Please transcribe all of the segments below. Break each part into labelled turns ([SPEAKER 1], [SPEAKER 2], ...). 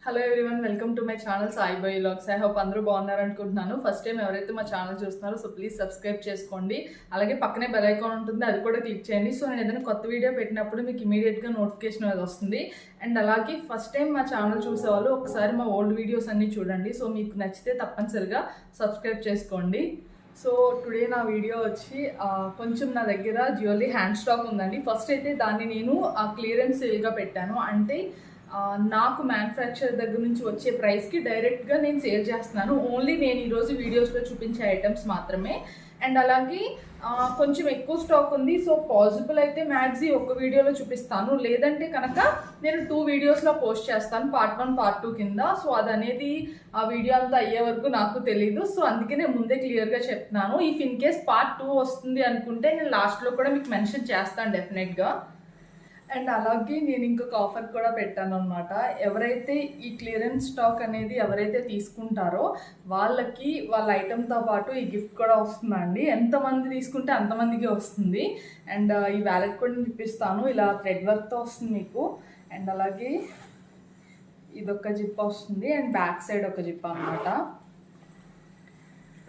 [SPEAKER 1] Hello everyone, welcome to my channel Sai boy vlogs. I hope అందరూ బాగున్నారు అనుకుంటున్నాను. First time ఎవరైతే మా ఛానల్ చూస్తున్నారో సో ప్లీజ్ సబ్స్క్రైబ్ చేసుకోండి. అలాగే పక్కనే బెల్ ఐకాన్ ఉంటుంది, అది కూడా క్లిక్ చేయండి. సో నేను ఏదైనా కొత్త వీడియో పెట్టినప్పుడు మీకు ఇమీడియట్గా నోటిఫికేషన్ అనేది వస్తుంది. అండ్ అలాగే ఫస్ట్ టైం మా ఛానల్ చూసేవాళ్ళు ఒకసారి మా ఓల్డ్ వీడియోస్ అన్నీ చూడండి. సో మీకు నచ్చితే తప్పనిసరిగా సబ్స్క్రైబ్ చేసుకోండి. సో టుడే నా వీడియో వచ్చి కొంచెం నా దగ్గర జ్యువెలరీ హ్యాండ్ స్టాక్ ఉందండి. ఫస్ట్ అయితే దాన్ని నేను క్లియరెన్స్ సేల్గా పెట్టాను. అంటే నాకు మ్యానుఫ్యాక్చర్ దగ్గర నుంచి వచ్చే ప్రైస్కి డైరెక్ట్గా నేను సేల్ చేస్తున్నాను. ఓన్లీ నేను ఈరోజు వీడియోస్లో చూపించే ఐటమ్స్ మాత్రమే. అండ్ అలాగే కొంచెం ఎక్కువ స్టాక్ ఉంది. సో పాసిబుల్ అయితే మ్యాక్సీ ఒక వీడియోలో చూపిస్తాను, లేదంటే కనుక నేను 2 వీడియోస్లో పోస్ట్ చేస్తాను, పార్ట్ 1 పార్ట్ 2 కింద. సో అదనేది ఆ వీడియో అంతా అయ్యే వరకు నాకు తెలీదు. సో అందుకే నేను ముందే క్లియర్గా చెప్తున్నాను. ఇఫ్ ఇన్ కేస్ పార్ట్ 2 వస్తుంది అనుకుంటే నేను లాస్ట్లో కూడా మీకు మెన్షన్ చేస్తాను డెఫినెట్గా. అండ్ అలాగే నేను ఇంకొక ఆఫర్ కూడా పెట్టాను అనమాట. ఎవరైతే ఈ క్లియరెన్స్ స్టాక్ అనేది ఎవరైతే తీసుకుంటారో వాళ్ళకి వాళ్ళ ఐటమ్తో పాటు ఈ గిఫ్ట్ కూడా వస్తుందండి. ఎంతమంది తీసుకుంటే అంతమందికి వస్తుంది. అండ్ ఈ వ్యాలెట్ కూడా చూపిస్తాను. ఇలా థ్రెడ్ వర్క్తో వస్తుంది మీకు. అండ్ అలాగే ఇదొక జిప్ వస్తుంది అండ్ బ్యాక్ సైడ్ ఒక జిప్ అనమాట.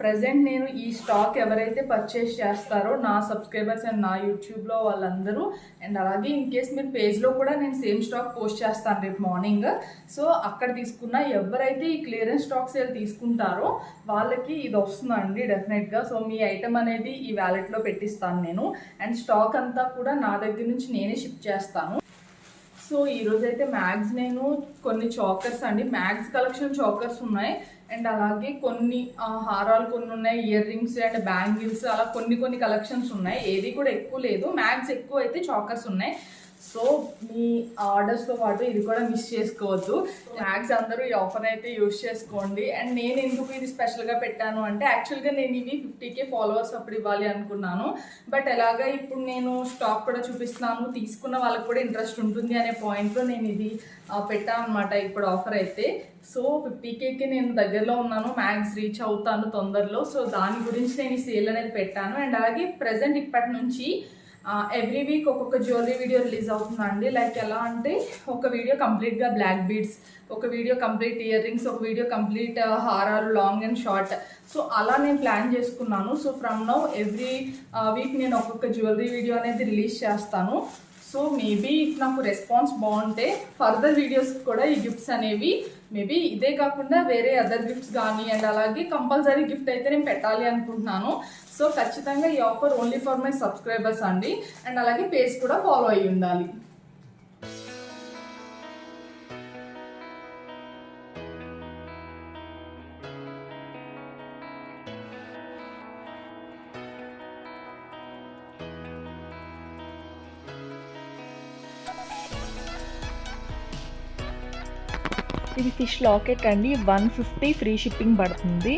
[SPEAKER 1] ప్రజెంట్ నేను ఈ స్టాక్ ఎవరైతే పర్చేస్ చేస్తారో నా సబ్స్క్రైబర్స్ అండ్ నా యూట్యూబ్లో వాళ్ళందరూ, అండ్ అలాగే ఇన్ కేస్ మీరు పేజ్లో కూడా నేను సేమ్ స్టాక్ పోస్ట్ చేస్తాను రేపు మార్నింగ్. సో అక్కడ తీసుకున్న ఎవరైతే ఈ క్లియరెన్స్ స్టాక్ సేల్ తీసుకుంటారో వాళ్ళకి ఇది వస్తుందండి డెఫినెట్గా. సో మీ ఐటమ్ అనేది ఈ వ్యాలెట్లో పెట్టిస్తాను నేను. అండ్ స్టాక్ అంతా కూడా నా దగ్గర నుంచి నేనే షిప్ చేస్తాను. సో ఈరోజైతే మ్యాగ్స్ నేను కొన్ని చాకర్స్ అండి, మ్యాగ్స్ కలెక్షన్ చాకర్స్ ఉన్నాయి. అండ్ అలాగే కొన్ని హారాలు కొన్ని ఉన్నాయి, ఇయర్ రింగ్స్ అండ్ బ్యాంగిల్స్, అలా కొన్ని కలెక్షన్స్ ఉన్నాయి. ఏది కూడా ఎక్కువ లేదు, మ్యాగ్స్ ఎక్కువ అయితే చాకర్స్ ఉన్నాయి. సో మీ ఆర్డర్స్తో పాటు ఇది కూడా మిస్ చేసుకోవద్దు. మ్యాగ్స్ అందరూ ఈ ఆఫర్ అయితే యూజ్ చేసుకోండి. అండ్ నేను ఎందుకు ఇది స్పెషల్గా పెట్టాను అంటే యాక్చువల్గా నేను ఇవి 50K ఫాలోవర్స్ అప్పుడు ఇవ్వాలి అనుకున్నాను. బట్ ఎలాగా ఇప్పుడు నేను స్టాక్ కూడా చూపిస్తున్నాను, తీసుకున్న వాళ్ళకి కూడా ఇంట్రెస్ట్ ఉంటుంది అనే పాయింట్లో నేను ఇది పెట్టాను అనమాట ఇప్పుడు ఆఫర్ అయితే. సో 50Kకి నేను దగ్గరలో ఉన్నాను, మ్యాగ్స్ రీచ్ అవుతాను తొందరలో. సో దాని గురించి నేను ఈ సేల్ అనేది పెట్టాను. అండ్ అలాగే ప్రజెంట్ ఇప్పటి నుంచి ఎవ్రీ వీక్ ఒక్కొక్క జ్యువెలరీ వీడియో రిలీజ్ అవుతుందండి. లైక్ ఎలా అంటే ఒక వీడియో కంప్లీట్గా బ్లాక్ బీడ్స్, ఒక వీడియో కంప్లీట్ ఇయర్ రింగ్స్, ఒక వీడియో కంప్లీట్ హారాలు లాంగ్ అండ్ షార్ట్. సో అలా నేను ప్లాన్ చేసుకున్నాను. So from now every week నేను ఒక్కొక్క జ్యువెలరీ వీడియో అనేది రిలీజ్ చేస్తాను. సో మేబీ ఇఫ్ నాకు రెస్పాన్స్ బాగుంటే ఫర్దర్ వీడియోస్ కూడా ఈ గిఫ్ట్స్ అనేవి మేబీ ఇదే కాకుండా వేరే అదర్ గిఫ్ట్స్ కానీ, అండ్ అలాగే కంపల్సరీ గిఫ్ట్ అయితే నేను పెట్టాలి అనుకుంటున్నాను. సో ఖచ్చితంగా ఈ offer only for my subscribers అండి. అండ్ అలాగే పేజ్ కూడా ఫాలో అయ్యి ఉండాలి.
[SPEAKER 2] ఇది ఫిష్ లాకెట్ అండి, 150 ఫ్రీ షిప్పింగ్ పడుతుంది.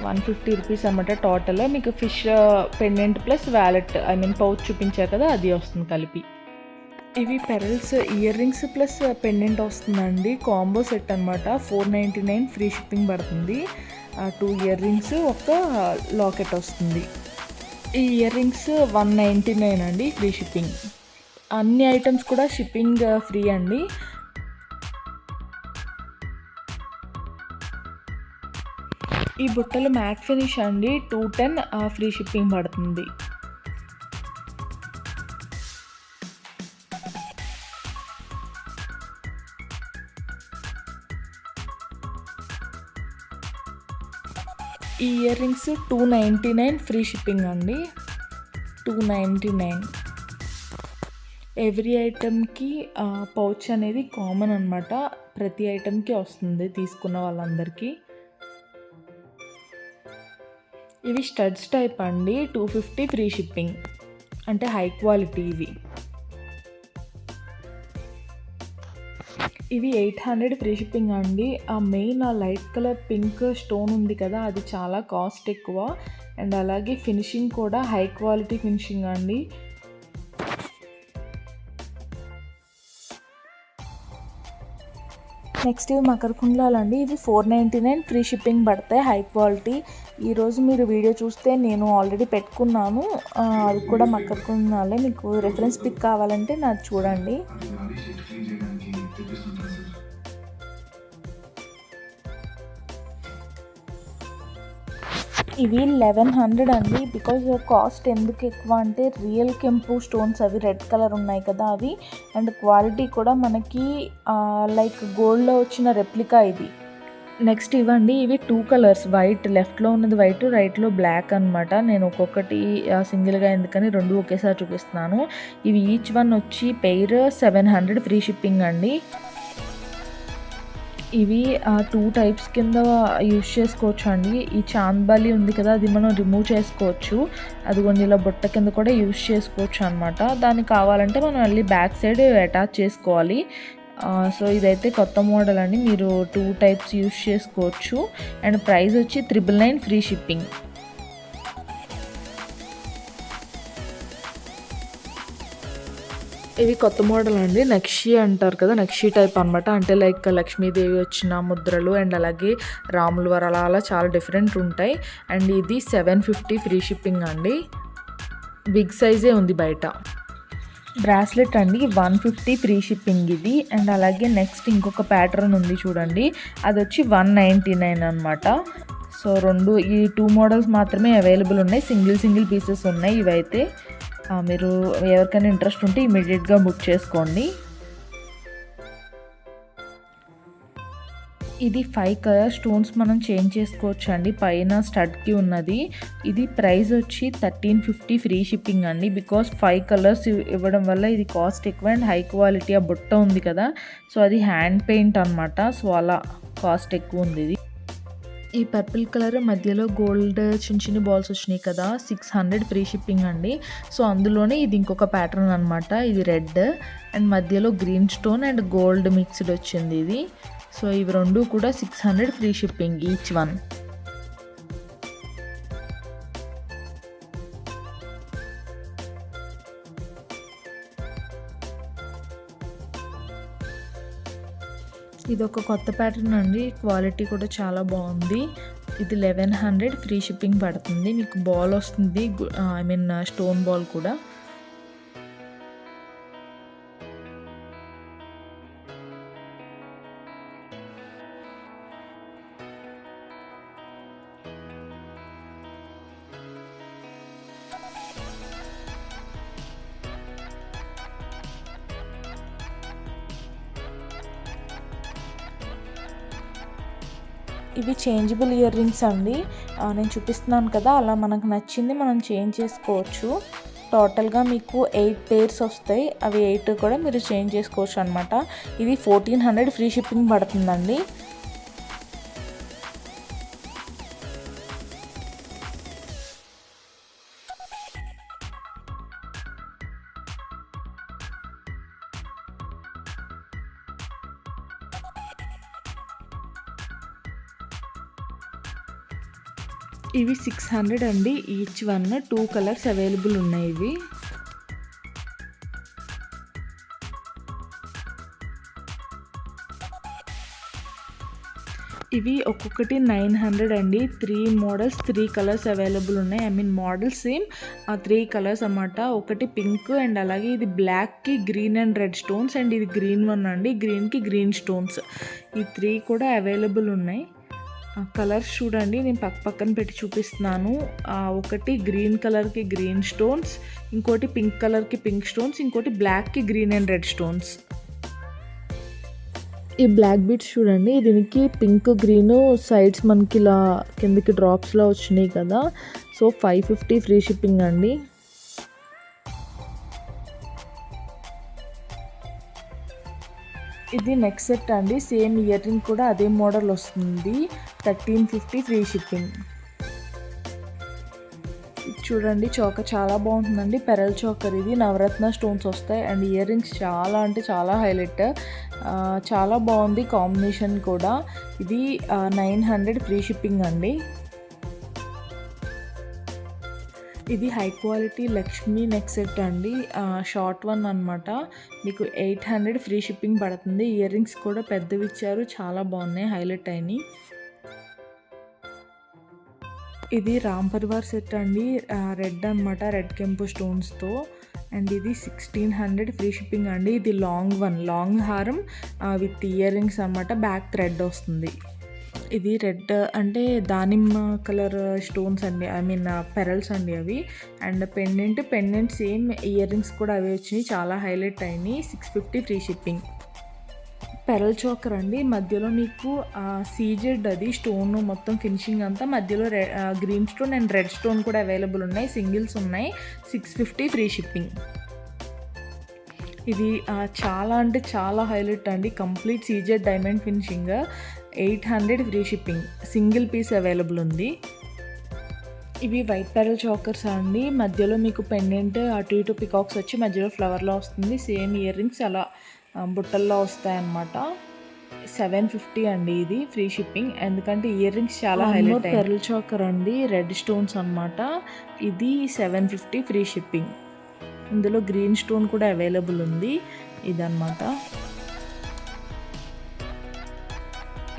[SPEAKER 2] 150 రూపీస్ అనమాట టోటల్. మీకు fish pendant plus wallet, I mean pouch చూపించారు కదా, అది వస్తుంది కలిపి. ఇవి pearls ear rings plus pendant వస్తుందండి, కాంబో సెట్ అనమాట. 499 ఫ్రీ షిప్పింగ్ పడుతుంది. 2 ఇయర్ రింగ్స్, ఒక లాకెట్ వస్తుంది. ఈ ఇయర్ రింగ్స్ 199 అండి ఫ్రీ షిప్పింగ్. అన్ని ఐటమ్స్ కూడా షిప్పింగ్ ఫ్రీ అండి. ఈ బుట్టలు మ్యాట్ ఫినిష్ అండి, 210 ఫ్రీ షిప్పింగ్ పడుతుంది. ఈ ఇయర్ రింగ్స్ 299 ఫ్రీ షిప్పింగ్ అండి, 299. ఎవ్రీ ఐటమ్కి పౌచ్ అనేది కామన్ అనమాట, ప్రతి ఐటమ్కి వస్తుంది తీసుకున్న వాళ్ళందరికీ. ఇవి స్టడ్స్ టైప్ అండి, 250 ఫ్రీ షిప్పింగ్, అంటే హై క్వాలిటీ ఇవి 800 ఫ్రీ షిప్పింగ్ అండి. Main light colour pink stone ఉంది కదా, అది చాలా కాస్ట్ ఎక్కువ. అండ్ అలాగే ఫినిషింగ్ కూడా హై క్వాలిటీ ఫినిషింగ్ అండి. నెక్స్ట్ ఇవి మకర కుండలాలండి, ఇవి 499 ఫ్రీ షిప్పింగ్ పడతాయి, హై క్వాలిటీ. ఈరోజు మీరు వీడియో చూస్తే నేను ఆల్రెడీ పెట్టుకున్నాను, అది కూడా మకర కుండలాలే. మీకు రెఫరెన్స్ పిక్ కావాలంటే నాది చూడండి. ఇవి 1100 అండి. బికాజ్ కాస్ట్ ఎందుకు ఎక్కువ అంటే రియల్ కెంపు స్టోన్స్ అవి రెడ్ కలర్ ఉన్నాయి కదా అవి, అండ్ క్వాలిటీ కూడా మనకి లైక్ గోల్డ్లో వచ్చిన రెప్లికా ఇది. నెక్స్ట్ ఇవ్వండి, ఇవి 2 కలర్స్, వైట్ లెఫ్ట్లో ఉన్నది వైట్, రైట్లో బ్లాక్ అనమాట. నేను ఒక్కొక్కటి సింగిల్గా ఎందుకని 2 ఒకేసారి చూపిస్తున్నాను. ఇవి ఈచ్ వన్ వచ్చి పెయిర్ 700 ఫ్రీ షిప్పింగ్ అండి. ఇవి 2 టైప్స్ కింద యూజ్ చేసుకోవచ్చు అండి. ఈ చాంద్బాలి ఉంది కదా అది మనం రిమూవ్ చేసుకోవచ్చు, అదిగోండి ఇలా బుట్ట కింద కూడా యూజ్ చేసుకోవచ్చు అనమాట. దానికి కావాలంటే మనం మళ్ళీ బ్యాక్ సైడ్ అటాచ్ చేసుకోవాలి. సో ఇదైతే కొత్త మోడల్ అండి, మీరు 2 టైప్స్ యూజ్ చేసుకోవచ్చు. అండ్ ప్రైస్ వచ్చి 999 ఫ్రీ షిప్పింగ్. ఇవి కొత్త మోడల్ అండి, నక్షి అంటారు కదా, నక్షి టైప్ అనమాట. అంటే లైక్ లక్ష్మీదేవి వచ్చిన ముద్రలు అండ్ అలాగే రాముల వారు అలా చాలా డిఫరెంట్ ఉంటాయి. అండ్ ఇది 750 ఫ్రీ షిప్పింగ్ అండి. బిగ్ సైజే ఉంది బయట. బ్రాస్లెట్ అండి 150 ఫ్రీ షిప్పింగ్ ఇది. అండ్ అలాగే నెక్స్ట్ ఇంకొక ప్యాటర్న్ ఉంది చూడండి, అది వచ్చి 199 అనమాట. సో ఈ 2 మోడల్స్ మాత్రమే అవైలబుల్ ఉన్నాయి, సింగిల్ పీసెస్ ఉన్నాయి ఇవైతే. మీరు ఎవరికైనా ఇంట్రెస్ట్ ఉంటే ఇమీడియట్గా బుక్ చేసుకోండి. ఇది 5 కలర్ స్టోన్స్ మనం చేంజ్ చేసుకోవచ్చు అండి, పైన స్టడ్కి ఉన్నది. ఇది ప్రైస్ వచ్చి 1350 ఫ్రీ షిప్పింగ్ అండి. బికాస్ 5 కలర్స్ ఇవ్వడం వల్ల ఇది కాస్ట్ ఎక్కువ అండ్ హై క్వాలిటీ. ఆ బుట్ట ఉంది కదా, సో అది హ్యాండ్ పెయింట్ అనమాట, సో అలా కాస్ట్ ఎక్కువ ఉంది ఇది. ఈ పర్పుల్ కలర్ మధ్యలో గోల్డ్ చిన్న బాల్స్ వచ్చినాయి కదా, 600 ఫ్రీ షిప్పింగ్ అండి. సో అందులోనే ఇది ఇంకొక ప్యాటర్న్ అనమాట, ఇది రెడ్ అండ్ మధ్యలో green stone and gold mixed వచ్చింది ఇది. సో ఇవి 2 కూడా 600 ఫ్రీ షిప్పింగ్ ఈచ్ వన్. ఇది ఒక కొత్త ప్యాటర్న్ అండి, క్వాలిటీ కూడా చాలా బాగుంది. ఇది 1100 ఫ్రీ షిప్పింగ్ పడుతుంది. మీకు బాల్ వస్తుంది, ఐ మీన్ స్టోన్ బాల్ కూడా. ఇవి చేంజబుల్ ఇయర్ రింగ్స్ అండి, నేను చూపిస్తున్నాను కదా, అలా మనకు నచ్చింది మనం చేంజ్ చేసుకోవచ్చు. టోటల్గా మీకు 8 పేర్స్ వస్తాయి, అవి 8 కూడా మీరు చేంజ్ చేసుకోవచ్చు అనమాట. ఇది 1400 ఫ్రీ షిప్పింగ్ పడుతుందండి. ఇవి 600 అండి ఈచ్ వన్. 2 కలర్స్ అవైలబుల్ ఉన్నాయి ఇవి. ఇవి ఒక్కొక్కటి 900 అండి. 3 మోడల్స్ 3 కలర్స్ అవైలబుల్ ఉన్నాయి. I mean models same, 3 colours అన్నమాట. ఒకటి పింక్ అండ్ అలాగే ఇది బ్లాక్కి green and red stones, and ఇది గ్రీన్ వన్ అండి, గ్రీన్కి గ్రీన్ స్టోన్స్. ఈ 3 కూడా అవైలబుల్ ఉన్నాయి. కలర్స్ చూడండి, నేను పక్కన పెట్టి చూపిస్తున్నాను. ఒకటి గ్రీన్ కలర్కి గ్రీన్ స్టోన్స్, ఇంకోటి పింక్ కలర్కి పింక్ స్టోన్స్, ఇంకోటి బ్లాక్కి గ్రీన్ అండ్ రెడ్ స్టోన్స్. ఈ బ్లాక్ బీడ్స్ చూడండి, దీనికి పింక్ గ్రీన్ సైడ్స్ మనకి ఇలా కిందకి డ్రాప్స్లో వచ్చినాయి కదా. సో 550 ఫ్రీ షిప్పింగ్ అండి. ఇది నెక్స్ట్ సెట్ అండి, సేమ్ ఇయర్ రింగ్ కూడా అదే మోడల్ వస్తుంది. 1350 ఫ్రీ షిప్పింగ్. చూడండి చోకర్ చాలా బాగుంటుందండి, పెరల్ చోకర్ ఇది. నవరత్న స్టోన్స్ వస్తాయి అండ్ ఇయర్ రింగ్స్ చాలా అంటే చాలా హైలైట్, చాలా బాగుంది కాంబినేషన్ కూడా. ఇది 900 ఫ్రీ షిప్పింగ్ అండి. ఇది high quality Lakshmi neck set అండి, షార్ట్ వన్ అనమాట. మీకు 800 ఫ్రీ షిప్పింగ్ పడుతుంది. ఇయర్ రింగ్స్ కూడా పెద్దవి ఇచ్చారు, చాలా బాగున్నాయి, హైలైట్ అయినాయి. ఇది రామ్ పరివార్ సెట్ అండి, రెడ్ అనమాట, రెడ్ కెంపు స్టోన్స్తో. అండ్ ఇది 1600 ఫ్రీ షిప్పింగ్ అండి. ఇది లాంగ్ హారం విత్ ఇయర్ రింగ్స్ అనమాట, బ్యాక్ థ్రెడ్ వస్తుంది. ఇది రెడ్ అంటే దానిమ్మ కలర్ స్టోన్స్ అండి, ఐ మీన్ పెరల్స్ అండి అవి. And pendant same ear rings కూడా అవి వచ్చినాయి, చాలా హైలైట్ అయినాయి. 650 ఫ్రీ షిప్పింగ్. పెరల్ చోకర్ అండి, మధ్యలో మీకు సీజెడ్ అది స్టోన్ మొత్తం ఫినిషింగ్ అంతా, మధ్యలో green stone and red stone కూడా అవైలబుల్ ఉన్నాయి, సింగిల్స్ ఉన్నాయి. 650 ఫ్రీ షిప్పింగ్. ఇది చాలా అంటే చాలా హైలైట్ అండి, complete CZ diamond finishing. 800 free shipping. Single piece available ఉంది. ఇవి వైట్ పెరల్ చోకర్స్ అండి, మధ్యలో మీకు పెండెంట్ అటు ఇటు పికాక్స్ వచ్చి మధ్యలో ఫ్లవర్లో వస్తుంది. సేమ్ ఇయర్ రింగ్స్ అలా బుట్టల్లో వస్తాయన్నమాట. 750 అండి ఇది ఫ్రీ షిప్పింగ్, ఎందుకంటే ఇయర్ రింగ్స్ చాలా హైలైట్. పెరల్ చోకర్ అండి, రెడ్ స్టోన్స్ అన్నమాట. ఇది 750 ఫ్రీ షిప్పింగ్. ఇందులో గ్రీన్ స్టోన్ కూడా అవైలబుల్ ఉంది. ఇదన్నమాట.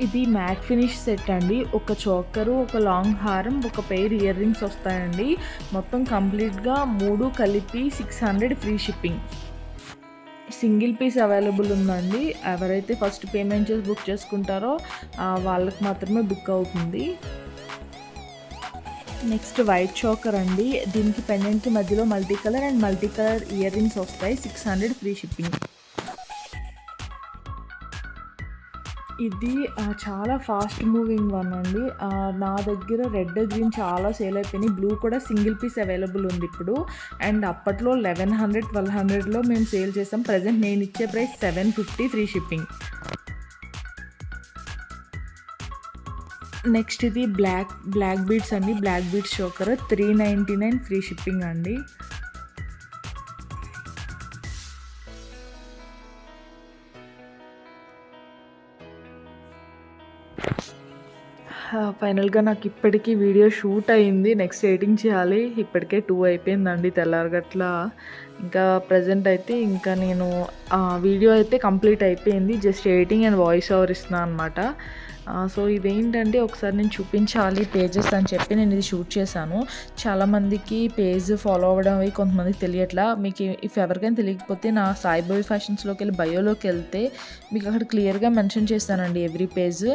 [SPEAKER 2] ఇది మ్యాట్ ఫినిష్ సెట్ అండి, ఒక చోకరు, ఒక లాంగ్ హారం, ఒక పెయిర్ ఇయర్ రింగ్స్ వస్తాయండి. మొత్తం కంప్లీట్గా 3 కలిపి 600 free shipping. Single piece available ఉందండి. ఎవరైతే ఫస్ట్ పేమెంట్ చేసి బుక్ చేసుకుంటారో వాళ్ళకి మాత్రమే బుక్ అవుతుంది. నెక్స్ట్ వైట్ చోకర్ అండి, దీనికి పెండెంట్కి మధ్యలో మల్టీ కలర్ ఇయర్ రింగ్స్ వస్తాయి. 600 ఫ్రీ షిప్పింగ్. ఇది చాలా ఫాస్ట్ మూవింగ్ వన్ అండి. నా దగ్గర రెడ్ గ్రీన్ చాలా సేల్ అయిపోయినాయి, బ్లూ కూడా సింగిల్ పీస్ అవైలబుల్ ఉంది ఇప్పుడు. అండ్ అప్పట్లో 1100-1200లో మేము సేల్ చేసాం. ప్రజెంట్ నేను ఇచ్చే ప్రైస్ 750 ఫ్రీ షిప్పింగ్. నెక్స్ట్ ఇది బ్లాక్ బీడ్స్ అండి, black beads choker 399 free shipping అండి. ఫైనల్గా నాకు ఇప్పటికీ వీడియో షూట్ అయింది, నెక్స్ట్ ఎడిటింగ్ చేయాలి. ఇప్పటికే 2 అయిపోయిందండి తెల్లారగట్ల. ఇంకా ప్రజెంట్ అయితే ఇంకా నేను వీడియో అయితే కంప్లీట్ అయిపోయింది, just editing and voice over ఇస్తున్నాను అనమాట. సో ఇదేంటంటే ఒకసారి నేను చూపించాలి పేజెస్ అని చెప్పి నేను ఇది షూట్ చేశాను. చాలామందికి పేజ్ ఫాలో అవ్వడం అవి కొంతమందికి తెలియట్లా. మీకు ఇఫ్ ఎవరికైనా తెలియకపోతే నా సాయిబాబా ఫ్యాషన్స్లోకి వెళ్ళి బయోలోకి వెళ్తే మీకు అక్కడ క్లియర్గా మెన్షన్ చేస్తానండి ఎవ్రీ పేజ్.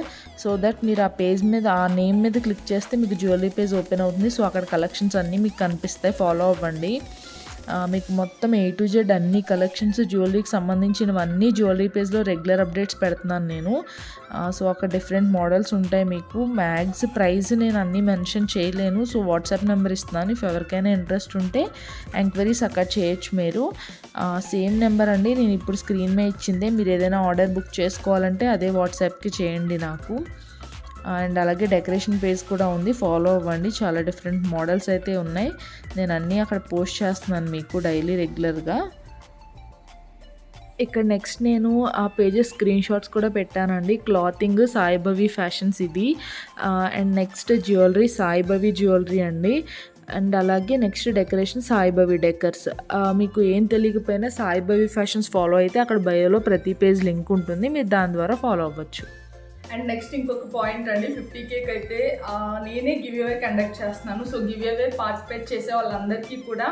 [SPEAKER 2] సో దట్ మీరు ఆ పేజ్ మీద ఆ నేమ్ మీద క్లిక్ చేస్తే మీకు జ్యువెలరీ పేజ్ ఓపెన్ అవుతుంది. సో అక్కడ కలెక్షన్స్ అన్నీ మీకు కనిపిస్తాయి, ఫాలో అవ్వండి. మీకు మొత్తం A to Z అన్ని కలెక్షన్స్ జ్యువెలరీకి సంబంధించినవన్నీ జ్యువెలరీ పేజ్లో రెగ్యులర్ అప్డేట్స్ పెడుతున్నాను నేను. సో అక్కడ డిఫరెంట్ మోడల్స్ ఉంటాయి. మీకు మ్యాగ్స్ ప్రైస్ నేను అన్నీ మెన్షన్ చేయలేను, సో వాట్సాప్ నెంబర్ ఇస్తున్నాను. ఇఫ్ ఎవరికైనా ఇంట్రెస్ట్ ఉంటే ఎంక్వైరీస్ అక్కడ చేయొచ్చు మీరు. సేమ్ నెంబర్ అండి, నేను ఇప్పుడు స్క్రీన్ మీద ఇచ్చిందే. మీరు ఏదైనా ఆర్డర్ బుక్ చేసుకోవాలంటే అదే వాట్సాప్కి చేయండి నాకు. అండ్ అలాగే డెకరేషన్ పేజ్ కూడా ఉంది, ఫాలో అవ్వండి. చాలా డిఫరెంట్ మోడల్స్ అయితే ఉన్నాయి, నేను అన్నీ అక్కడ పోస్ట్ చేస్తున్నాను మీకు డైలీ రెగ్యులర్గా. ఇక్కడ నెక్స్ట్ నేను ఆ పేజెస్ స్క్రీన్ షాట్స్ కూడా పెట్టానండి. క్లాతింగ్ సాయిబాబా ఫ్యాషన్స్ ఇది. And next jewellery Saibaba jewellery అండి. అండ్ అలాగే నెక్స్ట్ డెకరేషన్ సాయిబాబా డెకర్స్. మీకు ఏం తెలియకపోయినా సాయిబాబా ఫ్యాషన్స్ ఫాలో అయితే అక్కడ బయోలో ప్రతి పేజ్ లింక్ ఉంటుంది, మీరు దాని ద్వారా ఫాలో అవ్వచ్చు.
[SPEAKER 1] అండ్ నెక్స్ట్ ఇంకొక పాయింట్ అండి, 50Kకి అయితే నేనే గివ్ అవే కండక్ట్ చేస్తున్నాను. సో గివ్ అవే పార్టిసిపేట్ చేసే వాళ్ళందరికీ కూడా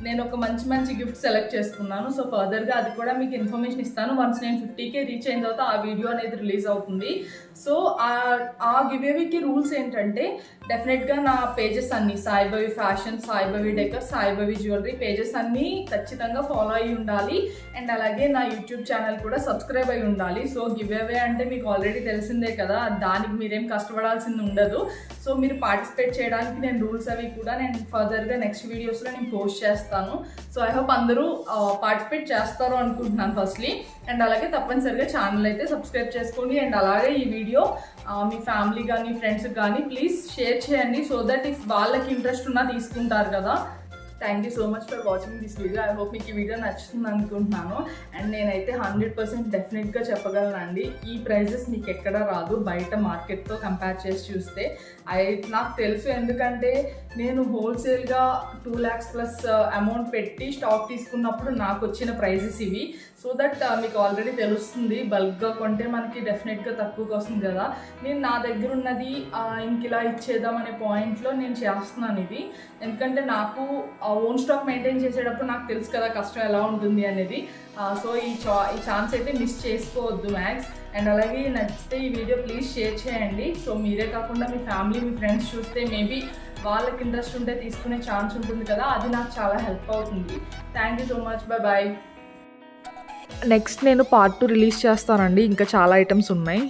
[SPEAKER 1] నేను ఒక మంచి గిఫ్ట్ సెలెక్ట్ చేసుకున్నాను. సో ఫర్దర్గా అది కూడా మీకు ఇన్ఫర్మేషన్ ఇస్తాను. వన్స్ నేను 50K రీచ్ అయిన తర్వాత ఆ వీడియో అనేది రిలీజ్ అవుతుంది. సో ఆ గివ్ అవేకి రూల్స్ ఏంటంటే డెఫినెట్గా నా పేజెస్ అన్నీ Saibaba fashion, Saibaba decor, Saibaba jewellery pages అన్నీ ఖచ్చితంగా ఫాలో అయ్యి ఉండాలి. అండ్ అలాగే నా యూట్యూబ్ ఛానల్ కూడా సబ్స్క్రైబ్ అయ్యి ఉండాలి. సో గివ్ అవే అంటే మీకు ఆల్రెడీ తెలిసిందే కదా, దానికి మీరేం కష్టపడాల్సింది ఉండదు. సో మీరు పార్టిసిపేట్ చేయడానికి నేను రూల్స్ అవి కూడా నేను ఫర్దర్గా నెక్స్ట్ వీడియోస్లో నేను పోస్ట్ చేస్తాను. సో ఐ హోప్ అందరూ పార్టిసిపేట్ చేస్తారు అనుకుంటున్నాను ఫస్ట్లీ. అండ్ అలాగే తప్పనిసరిగా ఛానల్ అయితే సబ్స్క్రైబ్ చేసుకోండి. అండ్ అలాగే ఈ వీడియో మీ ఫ్యామిలీ కానీ ఫ్రెండ్స్కి కానీ ప్లీజ్ షేర్ చేయండి, సో దట్ ఇఫ్ వాళ్ళకి ఇంట్రెస్ట్ ఉన్నా తీసుకుంటారు కదా. Thank you so much for watching this video. I hope మీకు ఈ వీడియో నచ్చుతుంది అనుకుంటున్నాను. అండ్ నేనైతే 100% డెఫినెట్గా చెప్పగలనండి, ఈ ప్రైజెస్ మీకు ఎక్కడ రాదు బయట మార్కెట్తో కంపేర్ చేసి చూస్తే. నాకు తెలుసు, ఎందుకంటే నేను హోల్సేల్గా 2 lakhs ప్లస్ అమౌంట్ పెట్టి స్టాక్ తీసుకున్నప్పుడు నాకు వచ్చిన ప్రైజెస్ ఇవి. సో దట్ మీకు ఆల్రెడీ తెలుస్తుంది, బల్క్గా కొంటే మనకి డెఫినెట్గా తక్కువకి వస్తుంది కదా. నేను నా దగ్గర ఉన్నది ఇంక ఇలా ఇచ్చేద్దాం అనే పాయింట్లో నేను చేస్తున్నాను ఇది. ఎందుకంటే నాకు ఓన్ స్టాక్ మెయింటైన్ చేసేటప్పుడు నాకు తెలుసు కదా కష్టం ఎలా ఉంటుంది అనేది. సో ఈ ఛాన్స్ అయితే మిస్ చేసుకోవద్దు మ్యాక్స్. అండ్ అలాగే నచ్చితే ఈ వీడియో ప్లీజ్ షేర్ చేయండి. సో మీరే కాకుండా మీ ఫ్యామిలీ, మీ ఫ్రెండ్స్ చూస్తే మేబీ వాళ్ళకి ఇంట్రెస్ట్ ఉంటే తీసుకునే ఛాన్స్ ఉంటుంది కదా, అది నాకు చాలా హెల్ప్ అవుతుంది. Thank you so much. Bye.
[SPEAKER 2] Next నేను పార్ట్ 2 రిలీజ్ చేస్తానండి, ఇంకా చాలా ఐటమ్స్ ఉన్నాయి.